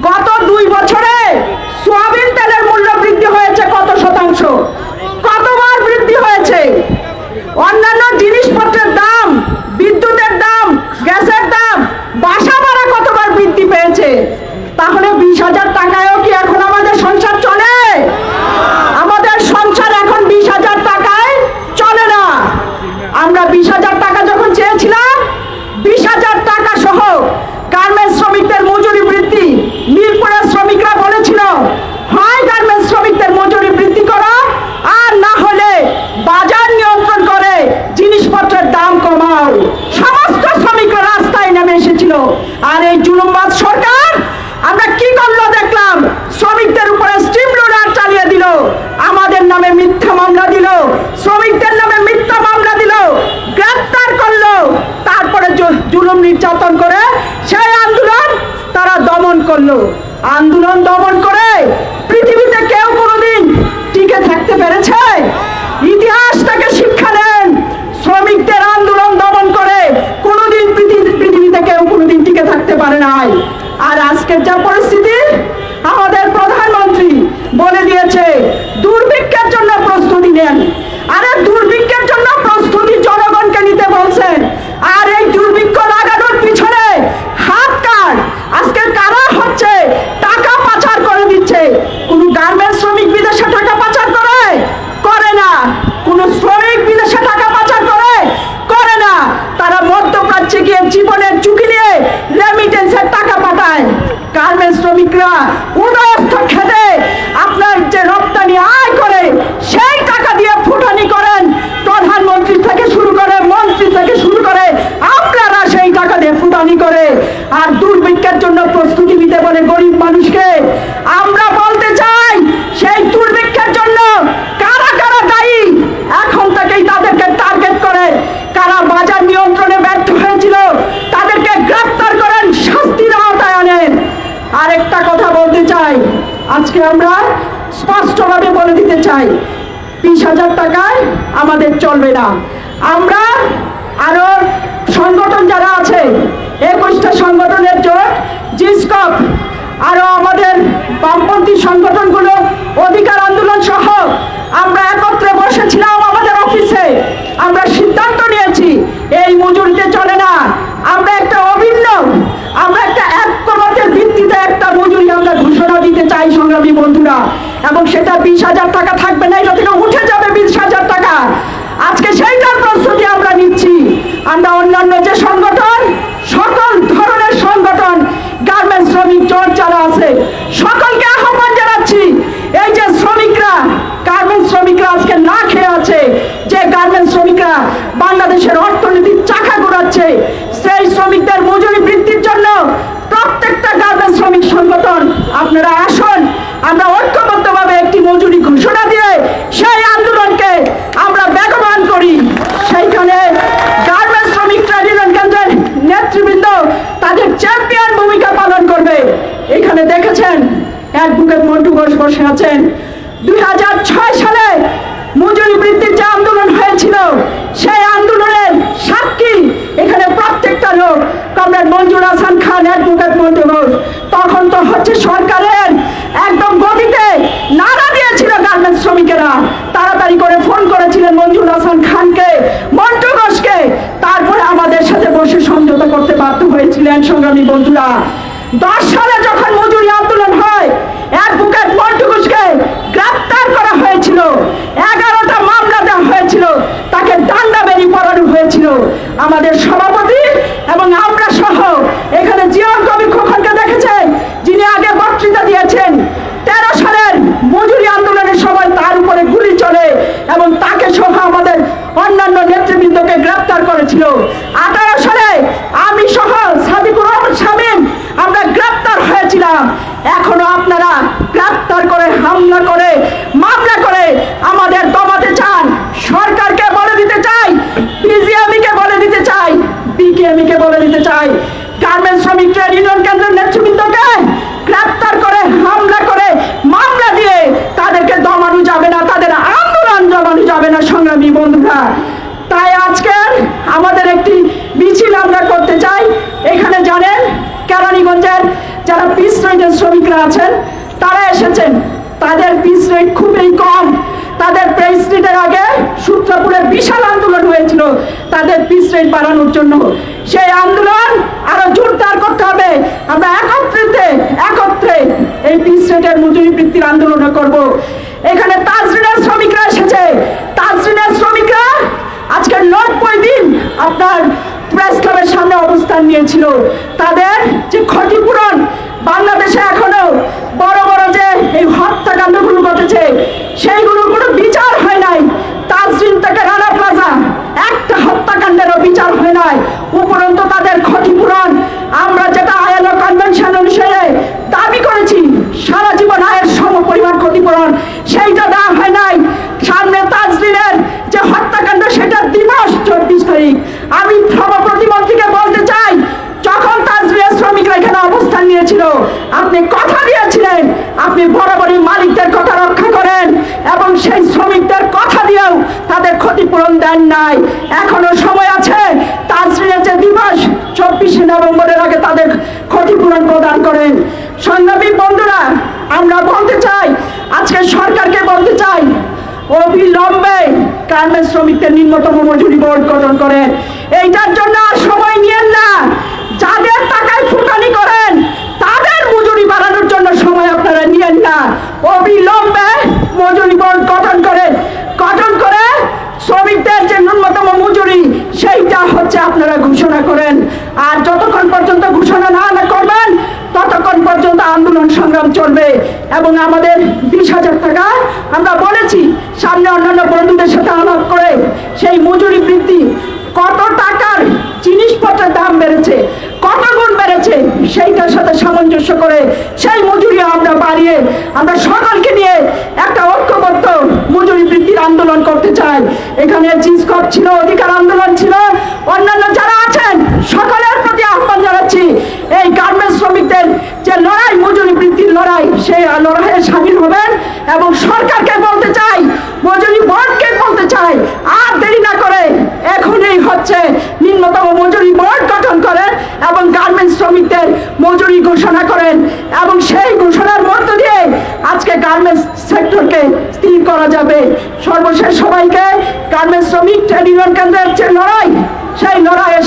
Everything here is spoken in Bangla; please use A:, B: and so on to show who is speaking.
A: গত 2 বছরে সোয়াবিন তেলের মূল্য বৃদ্ধি হয়েছে কত শতাংশ, কতবার বৃদ্ধি হয়েছে। অন্যান্য জিনিসপত্রের দাম, বিদ্যুতের দাম, গ্যাসের দাম, বাসা ভাড়া কতবার বৃদ্ধি পেয়েছে। তাহলে 20,000 টাকায়ও কি এখন আমাদের সংসার চলে? আমাদের সংসার এখন 20,000 টাকায় চলে না। আমরা 20,000 টাকা যখন চেয়েছিলাম, 20,000 টাকা সহ গার্মেন্টস শ্রমিকদের মজুরি বৃদ্ধি, মিরপুরের শ্রমিকরা বলেছিল হয় গার্মেন্টস শ্রমিকদের মজুরি বৃদ্ধি করো, আর না হলে বাজার নিয়ন্ত্রণ করে জিনিসপত্রের দাম কমাও। সমস্ত শ্রমিকরা রাস্তায় নেমে এসেছিল। আর এই জুলুমবাজ সরকার আমরা কি করলো দেখলাম, শ্রমিকদের উপরে স্টিম রোলার চালিয়ে দিল, আমাদের নামে মিথ্যা মামলা দিল, শ্রমিকদের নামে মিথ্যা মামলা দিল, গ্রেফতার করলো, তারপরে জুলুম নির্যাতন করে সেই আন্দোলন তারা দমন করলো। আন্দোলন দমন করে পৃথিবীতে কেউ কোনোদিন টিকে থাকতে পেরেছে? ইতিহাস থেকে শিক্ষা নেন, শ্রমিকদের আন্দোলন দমন করে কোনোদিন পৃথিবীতে কেউ কোনোদিন টিকে থাকতে পারে নাই। আর আজকের যা পরিস্থিতি, আমাদের প্রধানমন্ত্রী বলে দিয়েছে দুর্ভিক্ষের জন্য প্রস্তুতি নেন। আরে দুর্ভিক্ষের জন্য প্রস্তুতি জনগণকে নিতে বলছেন, আর এই দুর্ভিক্ষ লাগানোর পিছনে হাত কার? আজকে কারা হচ্ছে টাকা পাচার করে দিচ্ছে? কোন গার্মেন্টস শ্রমিক বিদেশে টাকা পাচার করে না। কোন শ্রমিক বিদেশে টাকা পাচার করে না। তারা মধ্যপ্রাচ্যে গিয়ে জীবনের ঝুঁকি নিয়ে রেমিটেন্সের টাকা পাঠায়। গার্মেন্টস শ্রমিকরা উদয়স্থ খেতে আপনার যে রপ্তানি আয় করে, সেই টাকা দিয়ে ফুটানি করেন। প্রধানমন্ত্রী থেকে শুরু করে, মন্ত্রী থেকে শুরু করে আপনারা সেই টাকা দিয়ে ফুটানি করে। আর দুর্ভিক্ষের জন্য প্রস্তুতি নিতে বলে গরিব মানুষকে। আমরা বলতে চাই, সেই দুর্ভিক্ষের জন্য কারা কারা দায়ী, এখন থেকেই তাদেরকে টার্গেট করে কারা বাজার নিয়ন্ত্রণে ব্যর্থ হয়েছিল তাদেরকে গ্রেফতার করেন, শাস্তির আওতায় আনেন। আরেকটা কথা বলতে চাই, আজকে আমরা স্পষ্টভাবে বলে দিতে চাই, 20,000 টাকায় আমাদের চলবে না। আমরা আরো সংগঠন যারা আছে, 21টা সংগঠনের জোট, জিসকপ, আরো আমাদের বামপন্থী সংগঠনগুলো, অধিকার আন্দোলন সহ আমরা একত্রে বসেছিলাম আমাদের অফিসে। আমরা সিদ্ধান্ত নিয়েছি এই মজুরিতে চলে না। আমরা একটা অভিন্ন, আমরা একটা ঐক্যমতের ভিত্তিতে একটা মজুরি আমরা ঘোষণা দিতে চাই সংগ্রামী বন্ধুরা। এবং সেটা 20,000 টাকা থাকবে না, এটা থেকে উঠে যাবে 20,000 টাকা। আজকে সেইটার প্রস্তুতি আমরা নিচ্ছি। আমরা অন্যান্য যে সংগঠন, সকল ধরনের সংগঠন, গার্মেন্টস শ্রমিক জোট যারা আছে, সকলকে আহ্বান জানাচ্ছি, এই যে শ্রমিকরা, গার্মেন্টস শ্রমিকরা আজকে না খেয়ে আছে, যে গার্মেন্টস শ্রমিকরা বাংলাদেশের অর্থনীতির চাকা ঘোরাচ্ছে, সেই শ্রমিকদের মজুরি বৃদ্ধির জন্য প্রত্যেকটা গার্মেন্টস শ্রমিক সংগঠন আপনারা আসুন, আমরা ঐক্যবদ্ধভাবে একটি মজুরি ঘোষণা দিয়ে সেই আন্দোলনকে আমরা বেগবান করি। সেইখানে গার্মেন্টস শ্রমিক ট্রেড ইউনিয়ন কেন্দ্রের নেতৃবৃন্দ তাদের চ্যাম্পিয়ন ভূমিকা পালন করবে। এখানে দেখেছেন অ্যাডভোকেট মন্টু ঘোষ বসে আছেন। 2006 সালে মজুরি বৃদ্ধির যে আন্দোলন হয়েছিল, সেই আন্দোলনের সাক্ষী এখানে প্রত্যেকটা লোক। কমরেড মঞ্জুর হাসান খান, অ্যাডভোকেট মন্টু ঘোষ, তখন তো হচ্ছে সরকারের একদম গতিতে নাড়া দিয়েছিল গার্মেন্টস শ্রমিকেরা। তাড়াতাড়ি করে ফোন করেছিলেন মঞ্জুর হাসান খানকে, মন্টু ঘোষকে, তারপরে আমাদের সাথে বসে সমঝোতা করতে বাধ্য হয়েছিলেন সংগ্রামী বন্ধুরা। 10 সালে যখন মজুরি আন্দোলন হয়, অ্যাডভোকেট মন্টু ঘোষকে গ্রেফতার করা হয়েছিল, 11টা মামলা দেওয়া হয়েছিল, তাকে ডান্ডা বেরি পড়ানো হয়েছিল। আমাদের সভাপতি এবং আমরা সহ এখানে জিয়র কবি খোকনকে দেখেছেন, যিনি আগে বক্তৃতা দিয়েছেন। 13 সালের মজুরি আন্দোলনের সময় তার উপরে গুলি চলে এবং তাকে সহ আমাদের অন্যান্য নেতৃবৃন্দকে গ্রেফতার করেছিল। 18 সালে আমি সহ সাদিকুর রহমান শামীম আমরা গ্রেফতার হয়েছিলাম। এখনো আপনারা গ্রেফতার করে, হামলা করে, মামলা করে আমাদের দমাতে চান। সরকারকে বলে দিতে চাই, বিজিএমইকে বলে দিতে চাই, বিকেএমইকে বলে দিতে চাই, গার্মেন্টস শ্রমিক ট্রেড ইউনিয়ন কেন্দ্রের নেতৃত্ব পিস রেটের শ্রমিকরা আছেন তারা এসেছেন, তাদের পিস রেট খুবই কম। তাদের প্রেস রেটের আগে সূত্রপুরে বিশাল আন্দোলন হয়েছিল তাদের পিস রেট বাড়ানোর জন্য। সেই আন্দোলন আরো জোরদার করতে হবে। আমরা একত্রে এই পিস রেটের মজুরি বৃদ্ধির আন্দোলন করব। এখানে তাজরিনের শ্রমিকরা এসেছে, তাজরিনের শ্রমিকরা আজকে 90 দিন আপনার প্রেস ক্লাবের সামনে অবস্থান নিয়েছিল। তাদের যে ক্ষতিপূরণ, বাংলাদেশে এখনো বড় বড় যে এই হত্যাকাণ্ডগুলো ঘটেছে সেইগুলোর কোনো বিচার হয় নাই। তাজরিন থেকে রানা প্লাজা একটা হত্যাকাণ্ডেরও বিচার হয় নাই। উপরন্তু তাদের ক্ষতিপূরণ আমরা যেটা আইএলও কনভেনশন অনুসারে দাবি করেছি সারা জীবন আয়ের সম পরিমাণ ক্ষতিপূরণ, সেইটা দেওয়া হয় নাই। সামনে তাজরিনের যে হত্যাকাণ্ড সেটার দিবস 24 তারিখ। আমি শ্রম প্রতিমন্ত্রীকে বলতে চাই, যখন তাজরিনের শ্রমিকরা এখানে অবস্থান নিয়েছিল আপনি কথা দিয়েছিলেন আপনি বরাবরই মালিকদের কথা রক্ষা করেন এবং সেই শ্রমিকদের কথা দিয়েও তাদের ক্ষতিপূরণ দেন নাই। এখনো সময় আছে, তাজরিনের যে দিবস 24শে নভেম্বরের আগে তাদের ক্ষতিপূরণ প্রদান করেন। সংগ্রামী বন্ধুরা, আমরা বলতে চাই, আজকে সরকারকে বলতে চাই, অবিলম্বে গার্মেন্টস শ্রমিকদের ন্যূনতম মজুরি বোর্ড গঠন করেন। এইটার জন্য আর সময় নিয়েন না। যাদের টাকায় ফুটানি করেন তাদের মজুরি বাড়ানোর জন্য সময় আপনারা নিয়েন না। অবিলম্বে মজুরি বোর্ড গঠন করে শ্রমিকদের যে ন্যূনতম মজুরি সেইটা হচ্ছে আপনারা ঘোষণা করেন। আর যতক্ষণ পর্যন্ত ঘোষণা না করবেন ততক্ষণ পর্যন্ত আন্দোলন সংগ্রাম চলবে। এবং আমাদের 20,000 টাকা আমরা বলেছি সামনে অন্যান্য বন্ধুদের সাথে আলাপ করে সেই মজুরি বৃদ্ধি, কত টাকার জিনিসপত্রের দাম বেড়েছে, কত গুণ বেড়েছে, সেইটার সাথে সামঞ্জস্য করে সেই মজুরি আমরা বাড়িয়ে আমরা সকলকে নিয়ে একটা ঐক্যবদ্ধ মজুরি বৃদ্ধির আন্দোলন করতে চাই। এখানে জিসকপ ছিল, অধিকার আন্দোলন ছিল, অন্যান্য যারা আছেন সকলের প্রতি আহ্বান জানাচ্ছি এই গার্মেন্টস শ্রমিকদের যে লড়াই, মজুরি বৃদ্ধির লড়াই, সেই লড়াইয়ে সামিল হবেন। এবং সরকারকে বলতে চাই, মজুরি বোর্ডকে বলতে চাই, আর দেরি না করে এখনই হচ্ছে নিম্নতম মজুরি বোর্ড গঠন করেন এবং গার্মেন্টস শ্রমিকদের মজুরি ঘোষণা করেন। এবং সেই ঘোষণার মধ্য দিয়ে আজকে গার্মেন্টস সেক্টরকে স্থির করা যাবে। সর্বশেষ সবাইকে গার্মেন্টস শ্রমিক ট্রেড ইউনিয়ন কেন্দ্রের যে লড়াই, সেই লড়াইয়ে